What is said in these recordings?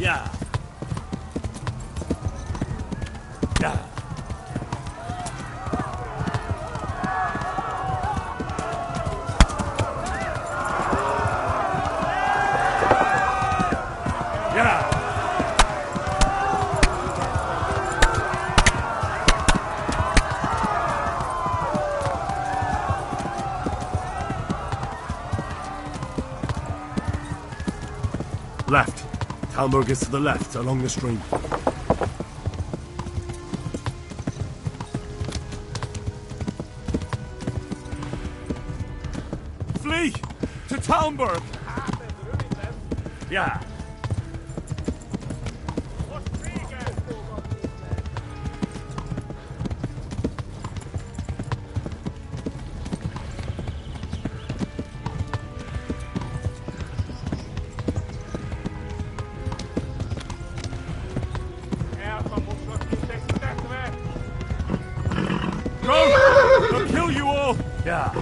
Yeah. Yeah. Yeah. Left. Talmberg is to the left, along the stream. Flee! To Talmberg! Yeah. They'll kill you all! Yeah.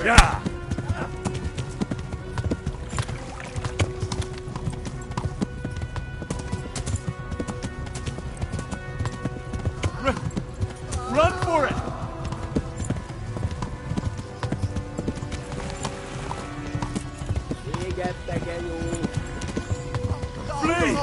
Yeah. Run for it! Flee!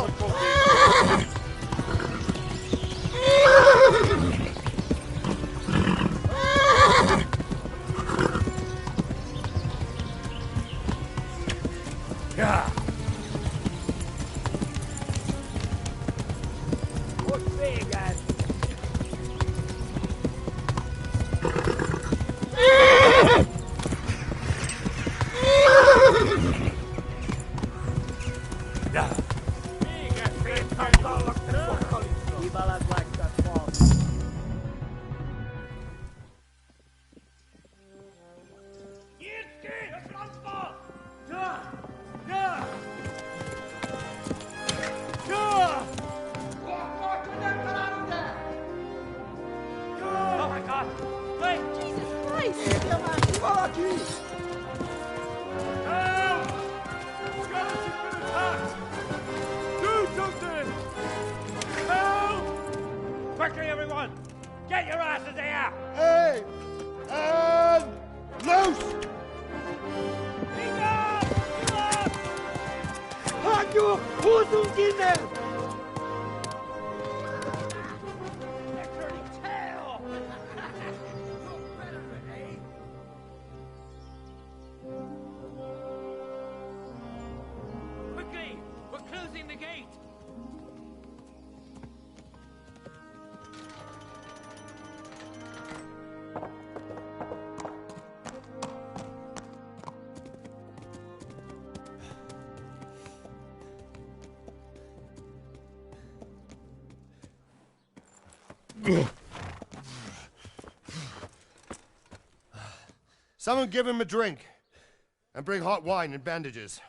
Yeah. Quickly, everyone! Get your asses here! Hey! And loose! Hajo, Hosungine! They're turning tail! Quickly! We're closing the gate! Someone give him a drink. And bring hot wine and bandages.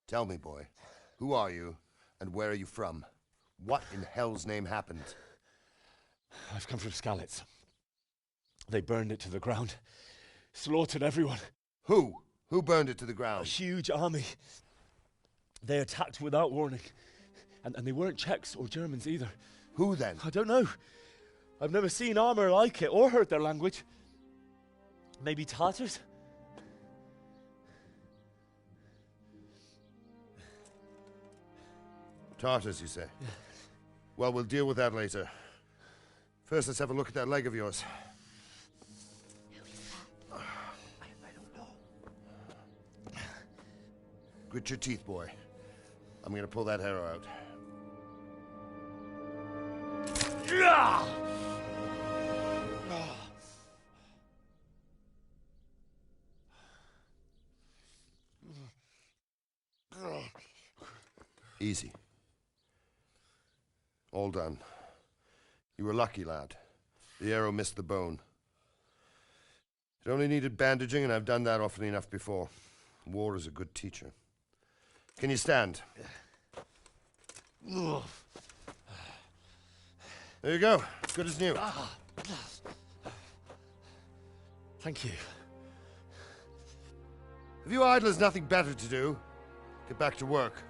Tell me, boy, who are you and where are you from? What in hell's name happened? I've come from Skalitz. They burned it to the ground. Slaughtered everyone. Who? Who burned it to the A ground? huge army. They attacked without warning. And they weren't Czechs or Germans either. Who then? I don't know. I've never seen armor like it or heard their language. Maybe Tatars? Tartars, you say? Yeah. Well, we'll deal with that later. First, let's have a look at that leg of yours. I don't know. Grit your teeth, boy. I'm gonna pull that arrow out. Easy. All done. You were lucky, lad. The arrow missed the bone. It only needed bandaging, and I've done that often enough before. War is a good teacher. Can you stand? There you go. As good as new. Thank you. If you idlers nothing better to do, get back to work.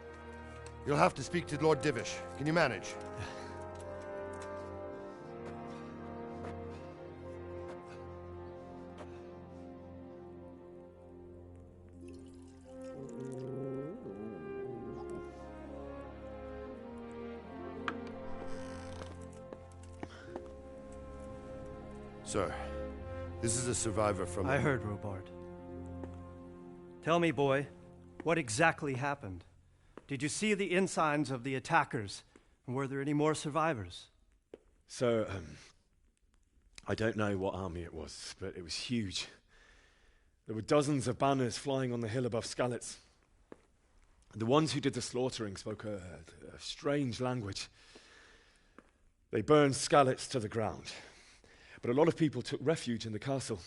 You'll have to speak to Lord Divish. Can you manage? Sir, this is a survivor from... I heard, Robard. Tell me, boy, what exactly happened? Did you see the ensigns of the attackers? And were there any more survivors? So, I don't know what army it was, but it was huge. There were dozens of banners flying on the hill above Skalitz. The ones who did the slaughtering spoke a strange language. They burned Skalitz to the ground. But a lot of people took refuge in the castle.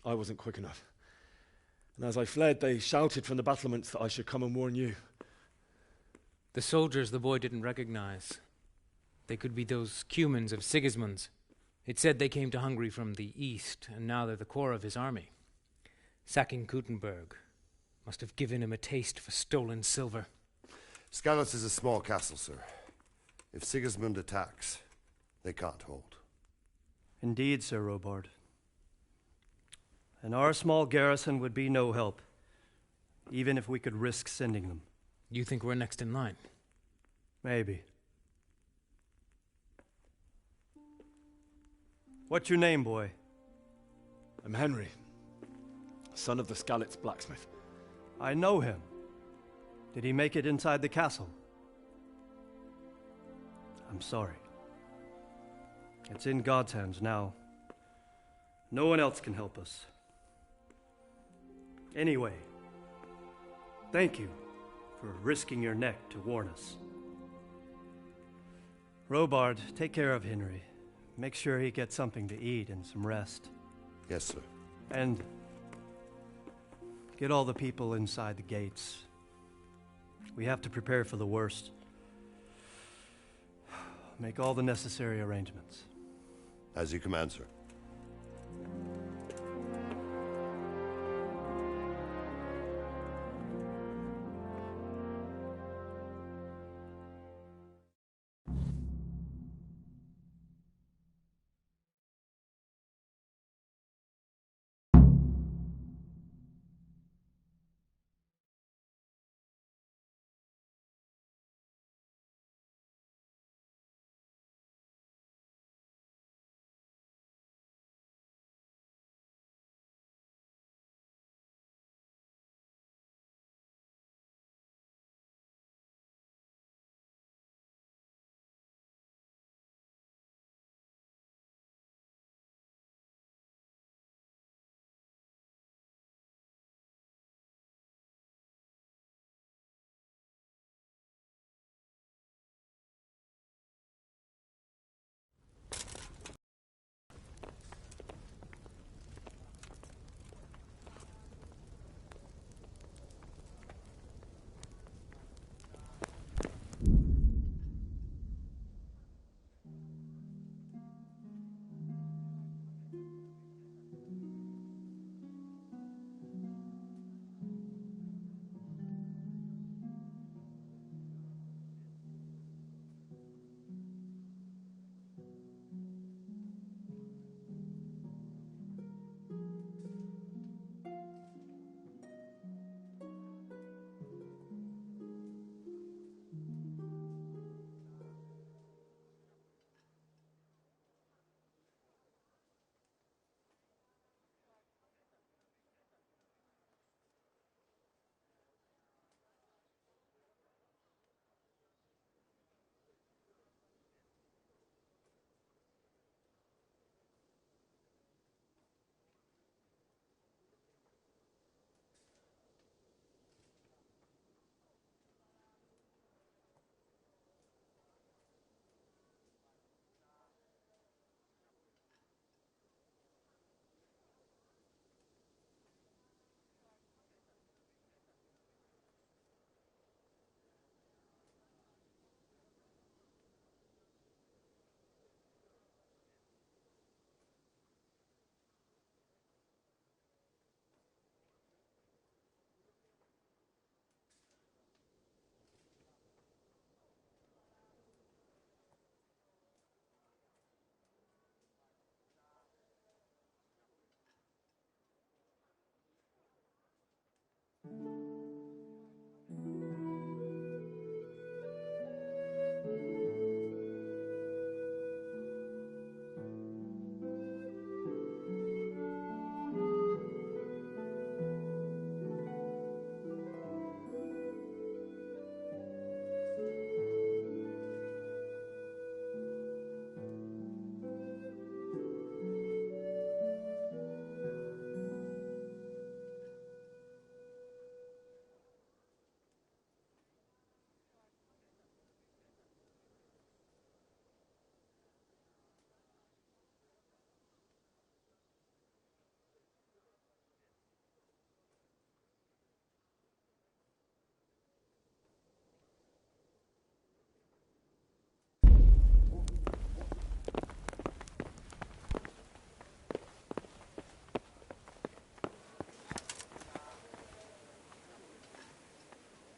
I wasn't quick enough. And as I fled, they shouted from the battlements that I should come and warn you. The soldiers the boy didn't recognize. They could be those Cumans of Sigismund's. It said they came to Hungary from the east, and now they're the core of his army. Sacking Gutenberg must have given him a taste for stolen silver. Skalitz is a small castle, sir. If Sigismund attacks, they can't hold. Indeed, Sir Robard. And our small garrison would be no help, even if we could risk sending them. You think we're next in line? Maybe. What's your name, boy? I'm Henry, son of the Skalitz blacksmith. I know him. Did he make it inside the castle? I'm sorry. It's in God's hands now. No one else can help us. Anyway, thank you for risking your neck to warn us. Robard, take care of Henry. Make sure he gets something to eat and some rest. Yes, sir. And get all the people inside the gates. We have to prepare for the worst. Make all the necessary arrangements. As you command, sir.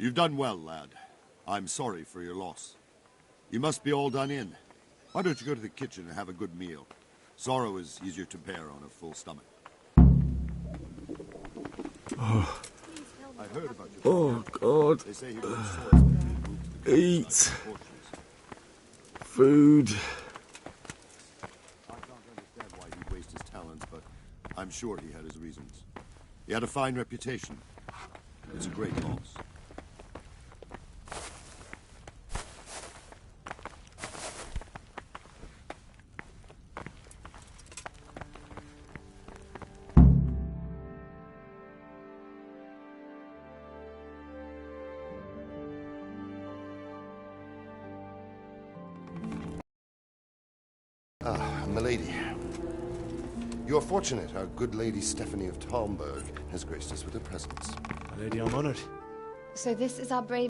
You've done well, lad. I'm sorry for your loss. You must be all done in. Why don't you go to the kitchen and have a good meal? Sorrow is easier to bear on a full stomach. Oh. I heard about you. Oh, God. They say he went swords Eat. Food. I can't understand why he'd waste his talents, but I'm sure he had his reasons. He had a fine reputation. It's a great loss. Milady. You're fortunate our good lady Stephanie of Talmberg has graced us with her presence. My lady, I'm honored. So this is our brave...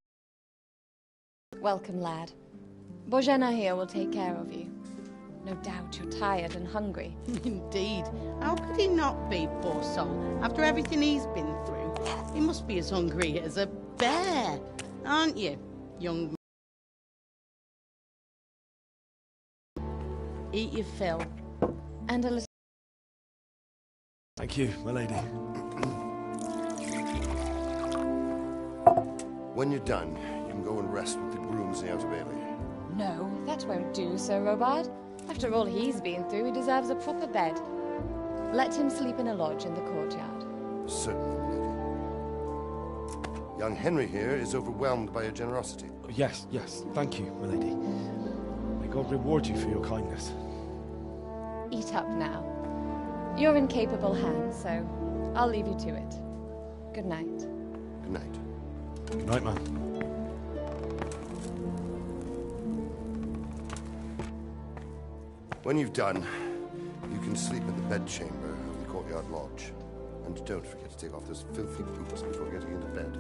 Welcome, lad. Bojena here will take care of you. No doubt you're tired and hungry. Indeed. How could he not be, poor soul, after everything he's been through? He must be as hungry as a bear, aren't you, young man? Eat your fill. And a little... Thank you, my lady. When you're done, you can go and rest with the grooms in the Outer Bailey. No, that won't do, Sir Robard. After all he's been through, he deserves a proper bed. Let him sleep in a lodge in the courtyard. Certainly, milady. Young Henry here is overwhelmed by your generosity. Yes, yes, thank you, my lady. May God reward you for your kindness. Eat up now. You're in capable hands, so I'll leave you to it. Good night. Good night. Good night, man. When you've done, you can sleep in the bedchamber of the courtyard lodge. And don't forget to take off those filthy boots before getting into bed.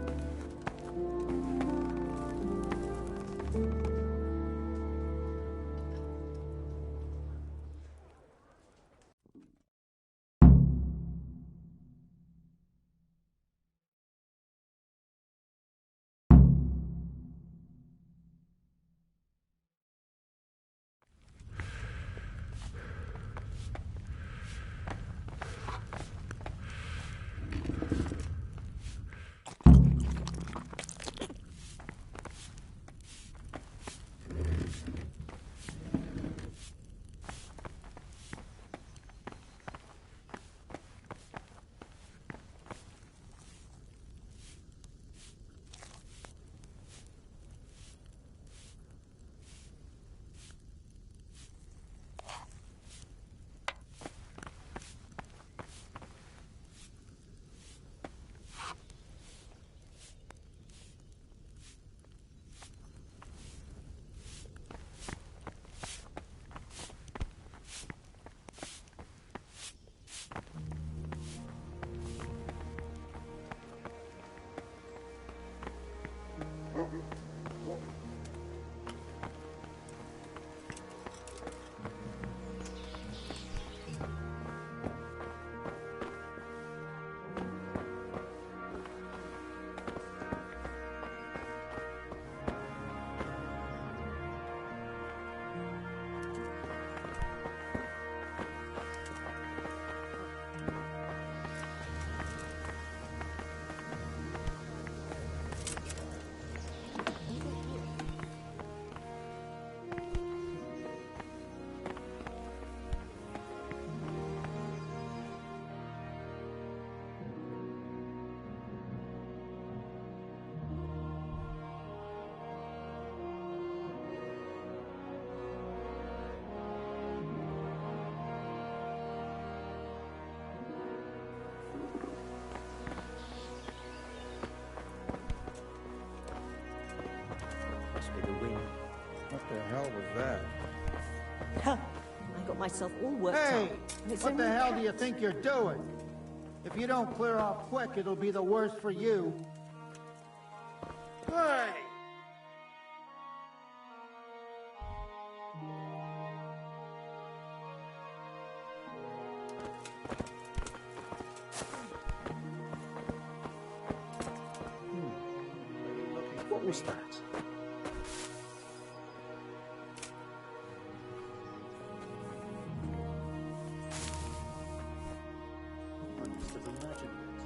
What the hell was that? I got myself all worked Hey! up. And it's What only the hell a do you think you're doing? If you don't clear off quick, it'll be the worse for you. Hey! was that? I must have imagined it.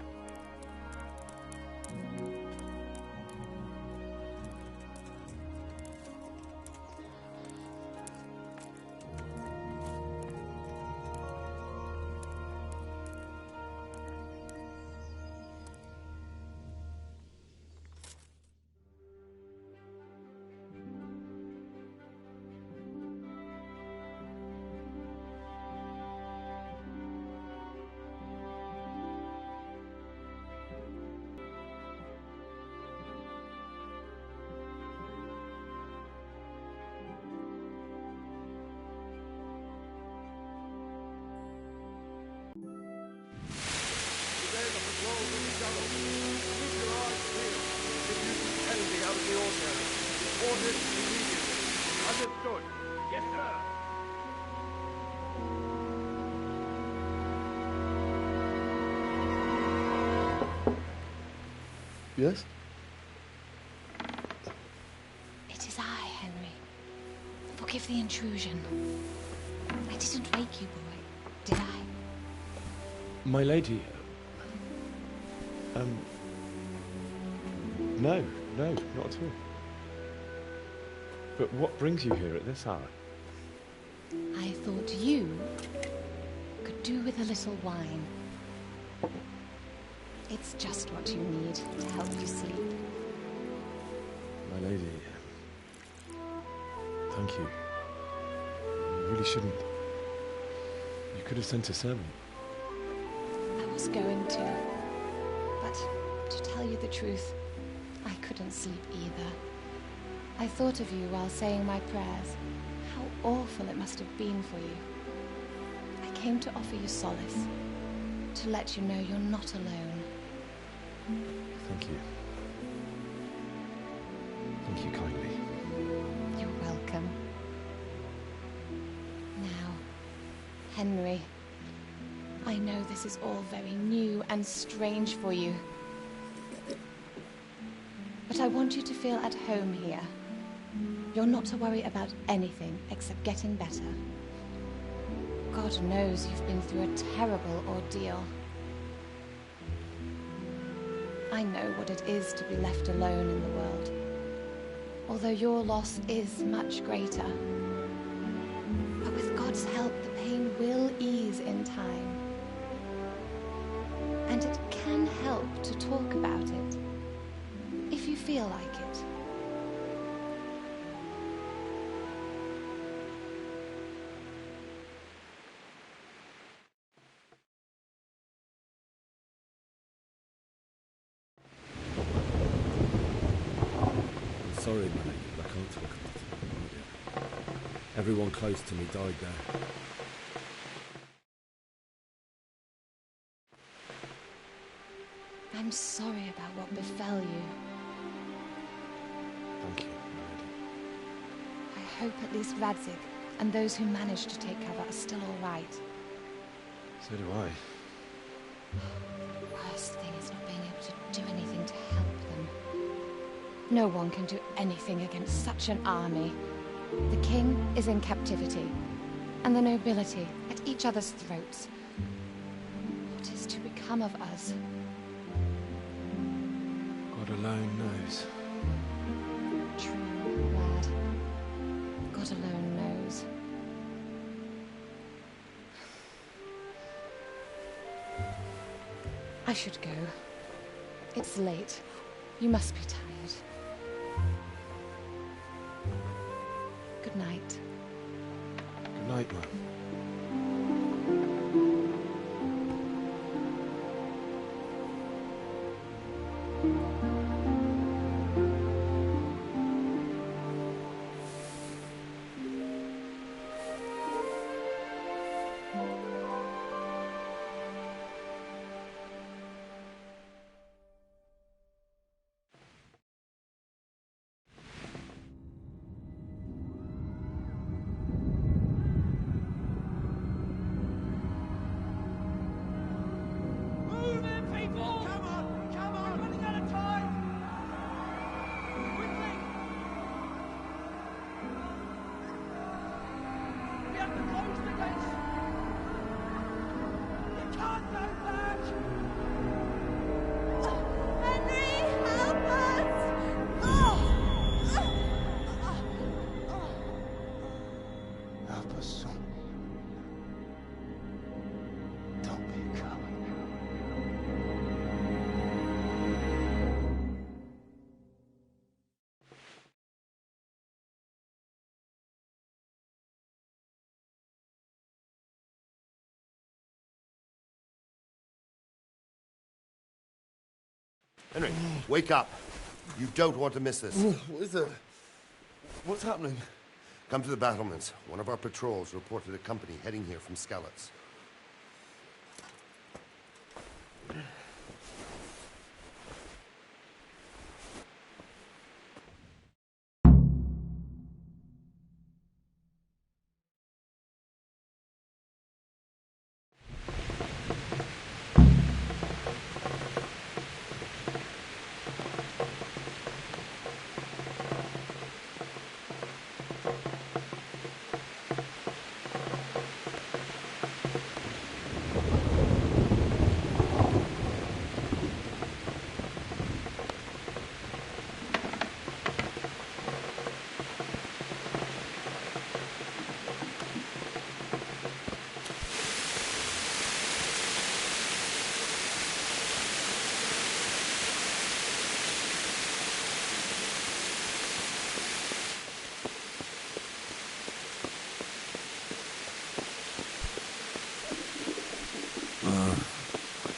Understood. Yes, sir. Yes? It is I, Henry. Forgive the intrusion. I didn't wake you, boy, did I? My lady. No, not at all. But what brings you here at this hour? I thought you could do with a little wine. It's just what you need to help you sleep. My lady. Thank you. You really shouldn't. You could have sent a servant. I was going to. But to tell you the truth, I couldn't sleep either. I thought of you while saying my prayers. How awful it must have been for you. I came to offer you solace, to let you know you're not alone. Thank you. Thank you kindly. You're welcome. Now, Henry, I know this is all very new and strange for you. But I want you to feel at home here. You're not to worry about anything except getting better. God knows you've been through a terrible ordeal. I know what it is to be left alone in the world, although your loss is much greater. But with God's help, the pain will ease in time. And it can help to talk about it, if you feel like it. I'm sorry, my lady, but I can't talk about it. Everyone close to me died there. I'm sorry about what befell you. Thank you, my lady. I hope at least Radzig and those who managed to take cover are still all right. So do I. The worst thing is not being able to do anything to help them. No one can do anything against such an army. The king is in captivity, and the nobility at each other's throats. What is to become of us? God alone knows. True, lad. God alone knows. I should go. It's late. You must be tired. Good night. Good night, Mum. your son. Don't be a coward. Henry, wake up. You don't want to miss this. What is it? What's happening? Come to the battlements. One of our patrols reported a company heading here from Skalitz.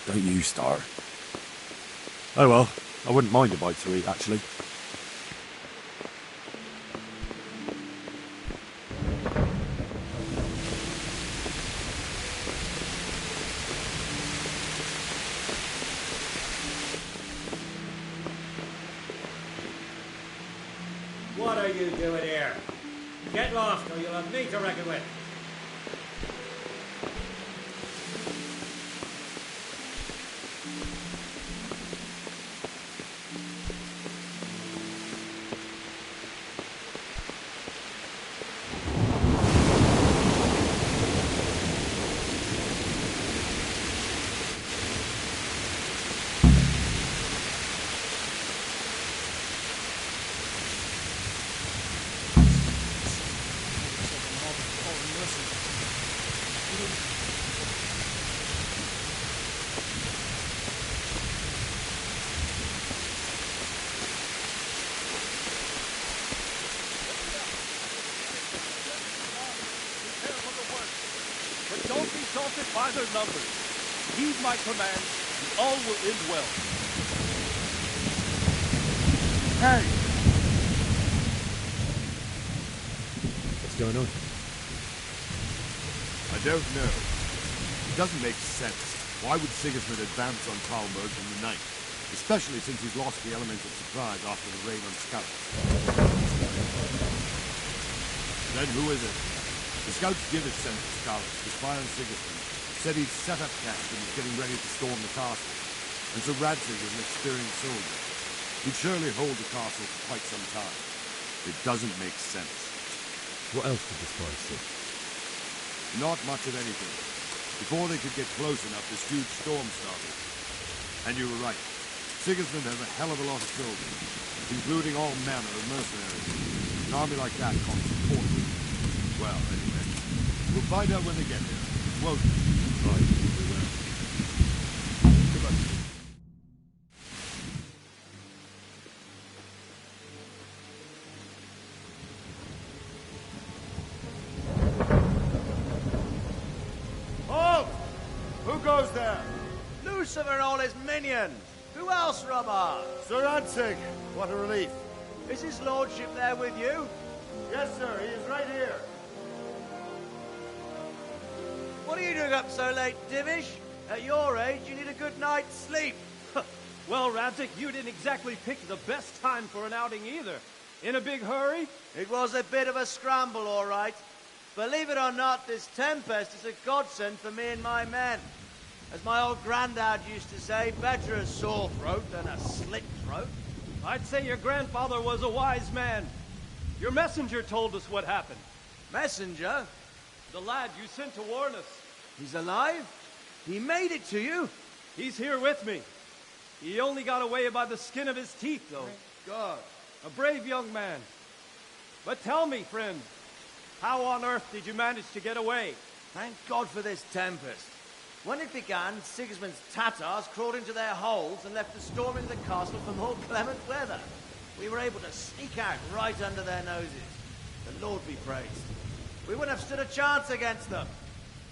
Don't you start. Oh well, I wouldn't mind a bite to eat, actually. What are you doing here? Get lost or you'll have me to reckon with. But don't be daunted by their numbers. Heed my command, and all will end well. Hey! What's going on? I don't know. It doesn't make sense. Why would Sigismund advance on Talmud in the night? Especially since he's lost the element of surprise after the raid on Skalitz. Then who is it? The scouts Divish sent to Skalitz to spy on Sigismund. Said he'd set up camp and was getting ready to storm the castle. And so Radzig was an experienced soldier. He'd surely hold the castle for quite some time. It doesn't make sense. What else did the spies see? Not much of anything. Before they could get close enough, this huge storm started. And you were right. Sigismund has a hell of a lot of soldiers, including all manner of mercenaries. An army like that costs a fortune. Well, anyway, we'll find out when they get here, won't we? Right, we will. Good luck. Halt! Who goes there? Lucifer and all his minions. Who else, Robert? Sir Radzig, what a relief. Is his lordship there with you? Yes, sir, he is right here. What are you doing up so late, Divish? At your age, you need a good night's sleep. Well, Radzig, you didn't exactly pick the best time for an outing either. In a big hurry? It was a bit of a scramble, all right. Believe it or not, this tempest is a godsend for me and my men. As my old granddad used to say, better a sore throat than a slit throat. I'd say your grandfather was a wise man. Your messenger told us what happened. Messenger? The lad you sent to warn us. He's alive? He made it to you? He's here with me. He only got away by the skin of his teeth, though. God. A brave young man. But tell me, friend, How on earth did you manage to get away? Thank God for this tempest. When it began, Sigismund's Tatars crawled into their holes and left the storming of the castle for more clement weather. We were able to sneak out right under their noses. The Lord be praised. We wouldn't have stood a chance against them.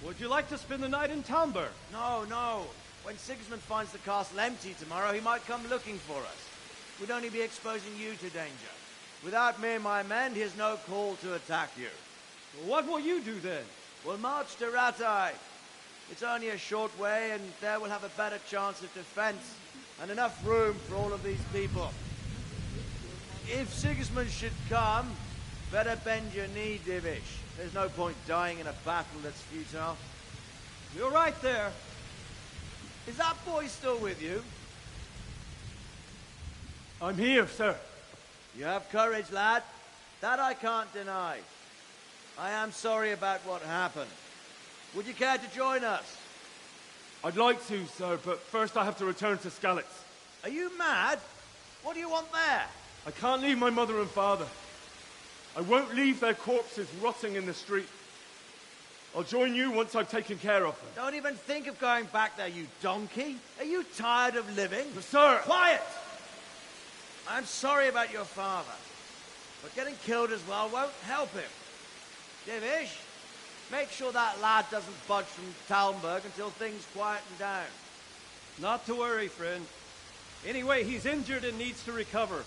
Would you like to spend the night in Talmberg? No, no. When Sigismund finds the castle empty tomorrow, he might come looking for us. We'd only be exposing you to danger. Without me and my men, he has no call to attack you. What will you do then? We'll march to Ratai. It's only a short way, and there we'll have a better chance of defense and enough room for all of these people. If Sigismund should come, better bend your knee, Divish. There's no point dying in a battle that's futile. You're right there. Is that boy still with you? I'm here, sir. You have courage, lad. That I can't deny. I am sorry about what happened. Would you care to join us? I'd like to, sir, but first I have to return to Skalitz. Are you mad? What do you want there? I can't leave my mother and father. I won't leave their corpses rotting in the street. I'll join you once I've taken care of them. Don't even think of going back there, you donkey. Are you tired of living? But sir! Quiet! I'm sorry about your father, but getting killed as well won't help him. Divish, make sure that lad doesn't budge from Talmberg until things quieten down. Not to worry, friend. Anyway, he's injured and needs to recover.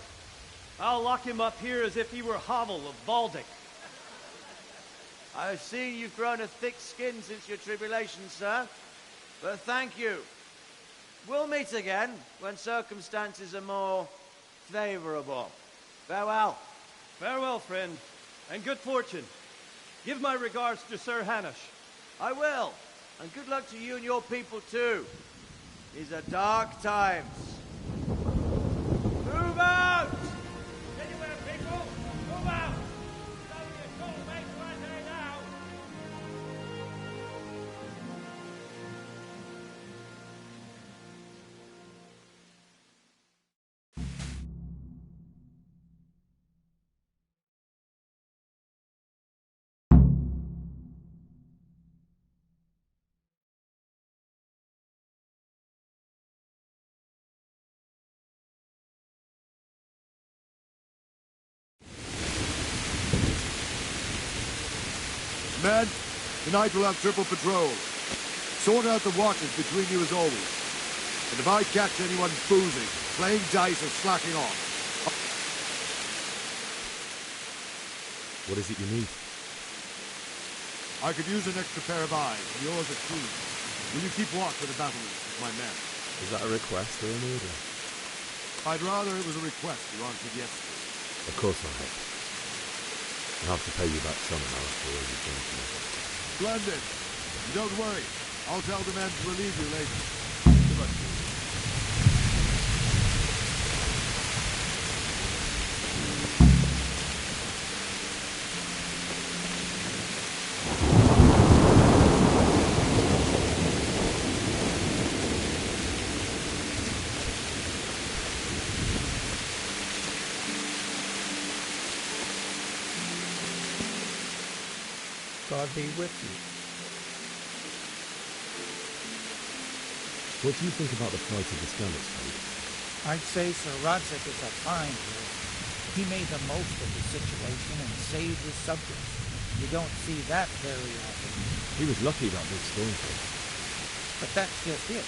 I'll lock him up here as if he were Havel of Baldic. I've seen you've grown a thick skin since your tribulation, sir. But thank you. We'll meet again when circumstances are more favorable. Farewell. Farewell, friend, and good fortune. Give my regards to Sir Hanush. I will. And good luck to you and your people, too. These are dark times. Move out! Anywhere, people! Move out! It's only a short way to Ratai now! Men, tonight we'll have triple patrol. Sort out the watches between you as always. And if I catch anyone boozing, playing dice or slacking off... What is it you need? I could use an extra pair of eyes, and yours are keen. Will you keep watch for the battlements with my men? Is that a request or an order? I'd rather it was a request you answered yesterday. Of course I have. I'll have to pay you back somehow after all you've done for me. Splendid. And don't worry. I'll tell the men to relieve you later. Goodbye. God be with you. What do you think about the plight of the Skalitz folk? I'd say Sir Rodzik is a fine hero. He made the most of the situation and saved his subjects. You don't see that very often. He was lucky that big storm came. But that's just it.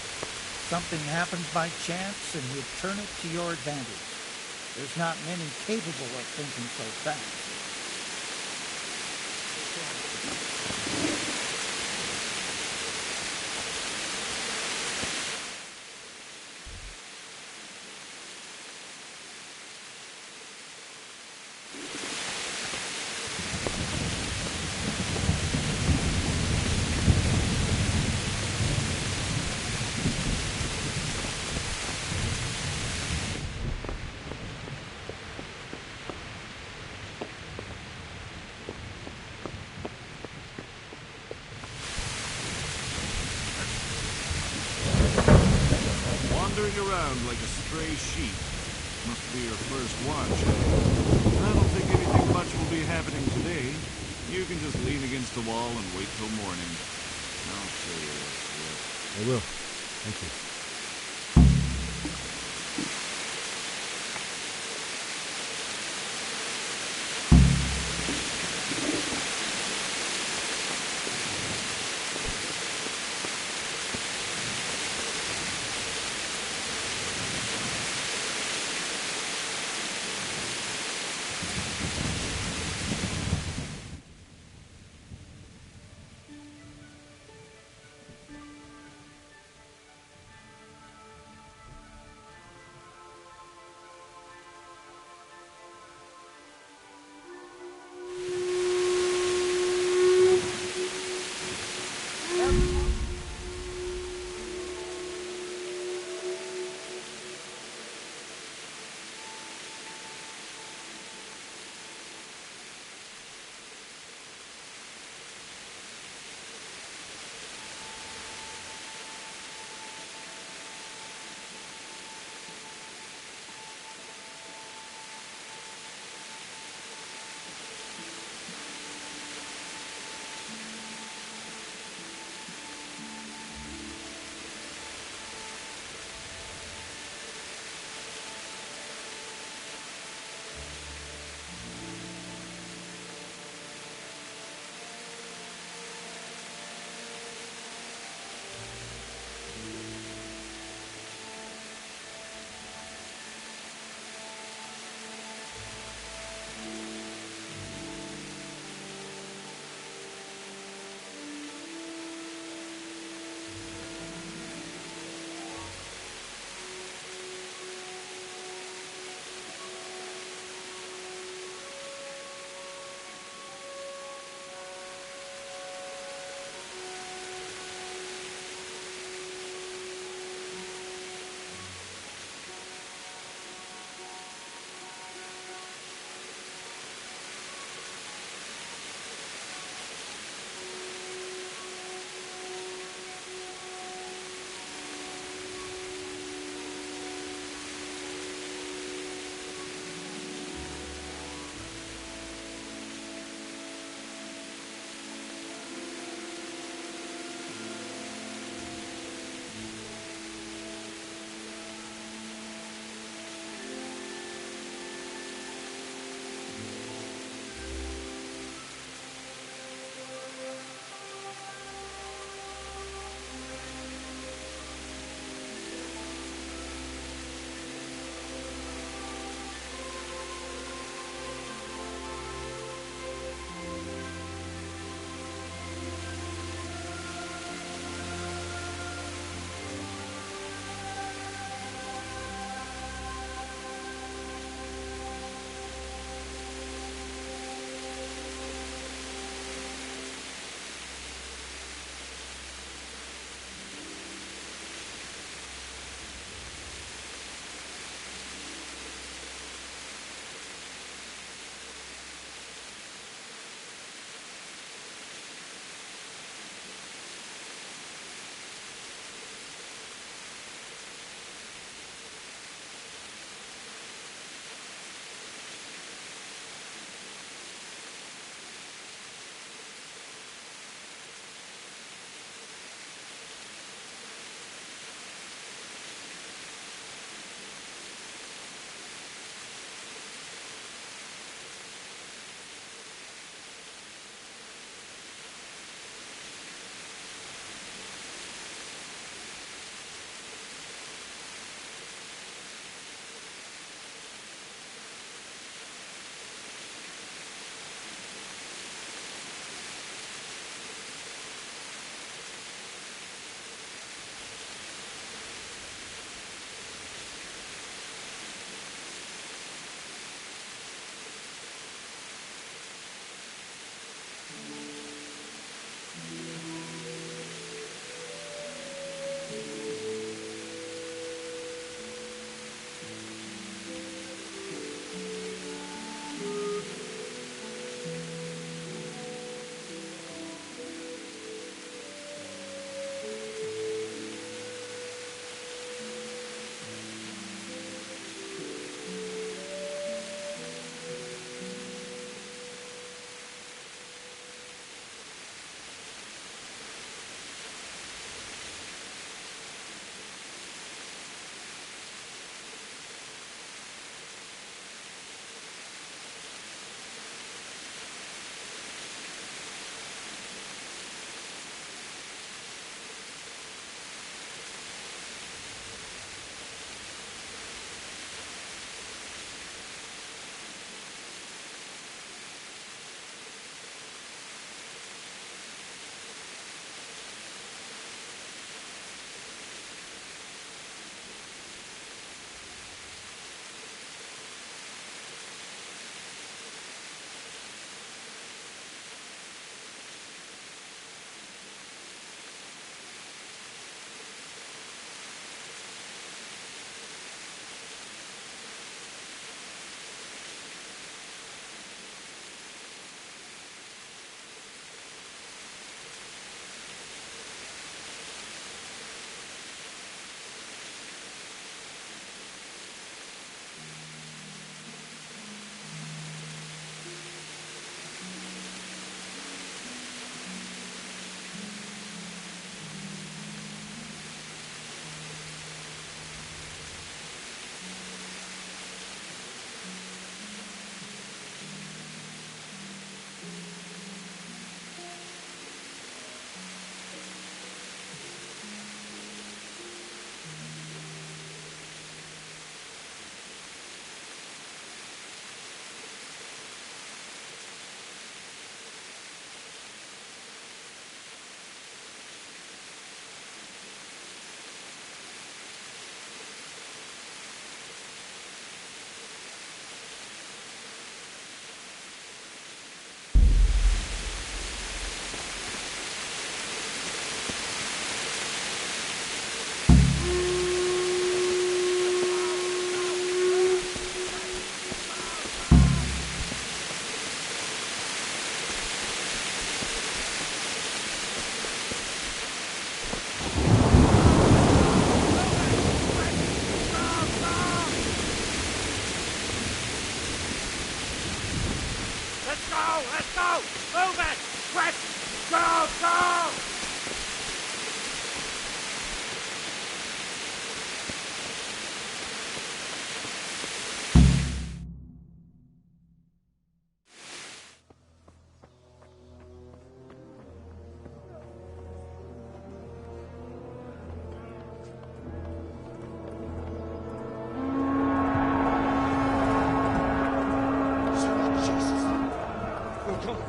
Something happens by chance and you turn it to your advantage. There's not many capable of thinking so fast. Wandering around like a stray sheep. Must be your first watch. I don't think anything much will be happening today. You can just lean against the wall and wait till morning. I'll show you what's what. I will. Thank you.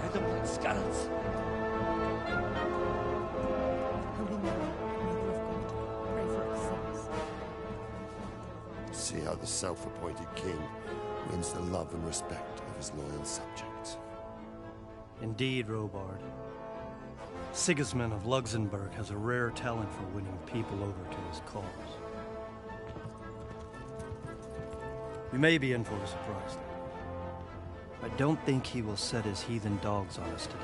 with the blood scallops. Holy Mary, Mother of God, pray for us sinners. See how the self-appointed king wins the love and respect of his loyal subjects. Indeed, Robard. Sigismund of Luxembourg has a rare talent for winning people over to his cause. We may be in for a surprise, though. I don't think he will set his heathen dogs on us today.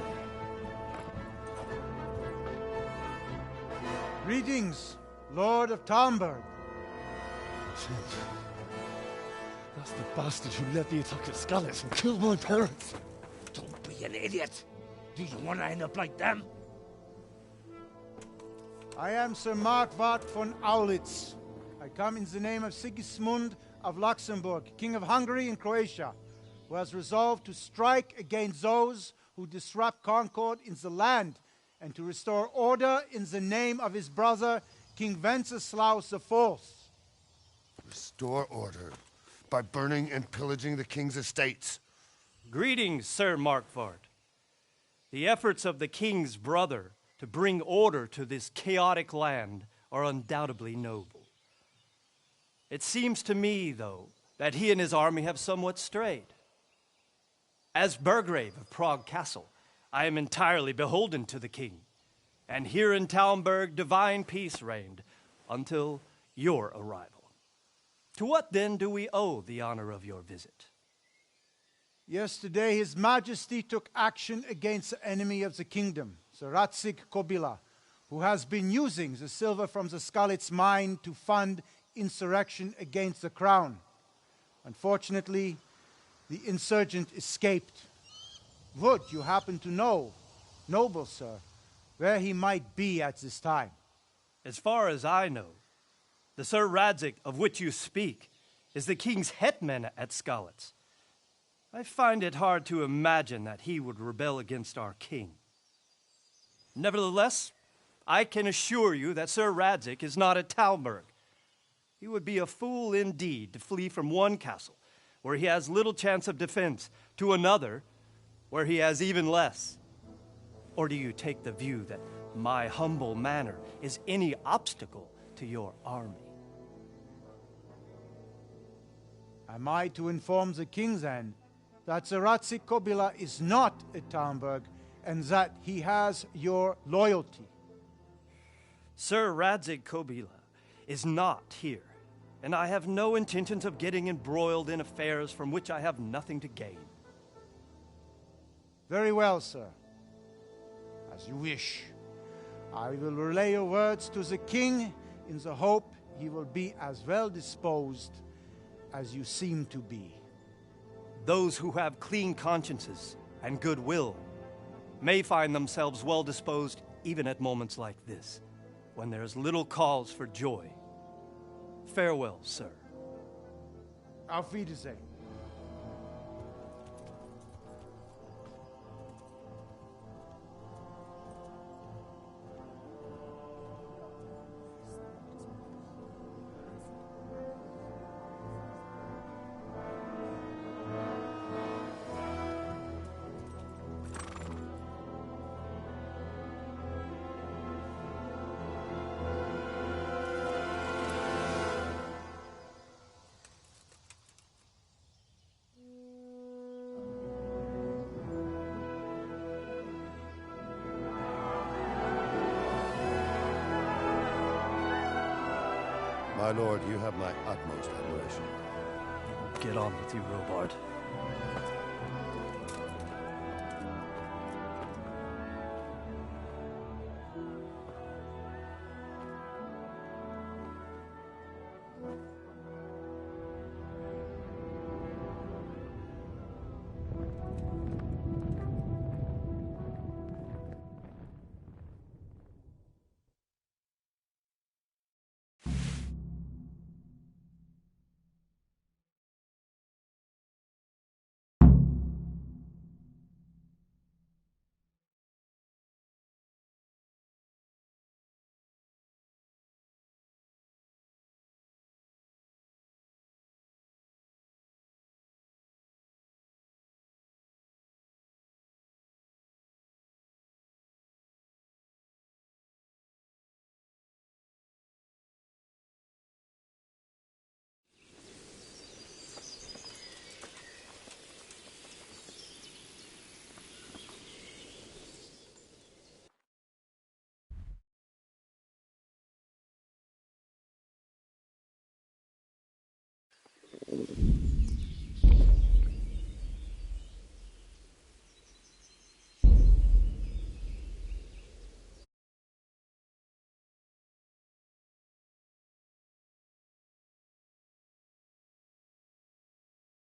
Greetings, Lord of Talmberg. That's the bastard who led the attack at Scarlet and killed my parents. Don't be an idiot. Do you want to end up like them? I am Sir Markwart von Aulitz. I come in the name of Sigismund of Luxembourg, King of Hungary and Croatia, who has resolved to strike against those who disrupt concord in the land and to restore order in the name of his brother, King Wenceslaus IV. Restore order by burning and pillaging the king's estates. Greetings, Sir Markwart. The efforts of the king's brother to bring order to this chaotic land are undoubtedly noble. It seems to me, though, that he and his army have somewhat strayed. As Burgrave of Prague Castle, I am entirely beholden to the king, and here in Talmberg divine peace reigned until your arrival. To what then do we owe the honor of your visit? Yesterday, His Majesty took action against the enemy of the kingdom, Sir Radzig Kobyla, who has been using the silver from the Skalitz mine to fund insurrection against the crown. Unfortunately, the insurgent escaped. Would you happen to know, noble sir, where he might be at this time? As far as I know, the Sir Radzig of which you speak is the king's hetman at Skalitz. I find it hard to imagine that he would rebel against our king. Nevertheless, I can assure you that Sir Radzig is not at Talmberg. He would be a fool indeed to flee from one castle where he has little chance of defense to another where he has even less. Or do you take the view that my humble manner is any obstacle to your army? Am I to inform the king then that Sir Radzig Kobyla is not at Talmberg and that he has your loyalty? Sir Radzig Kobyla is not here, and I have no intentions of getting embroiled in affairs from which I have nothing to gain. Very well, sir. As you wish. I will relay your words to the king in the hope he will be as well disposed as you seem to be. Those who have clean consciences and goodwill may find themselves well disposed even at moments like this, when there is little cause for joy. Farewell, sir. Auf Wiedersehen. My lord, you have my utmost admiration. Get on with you, Robard. Amen.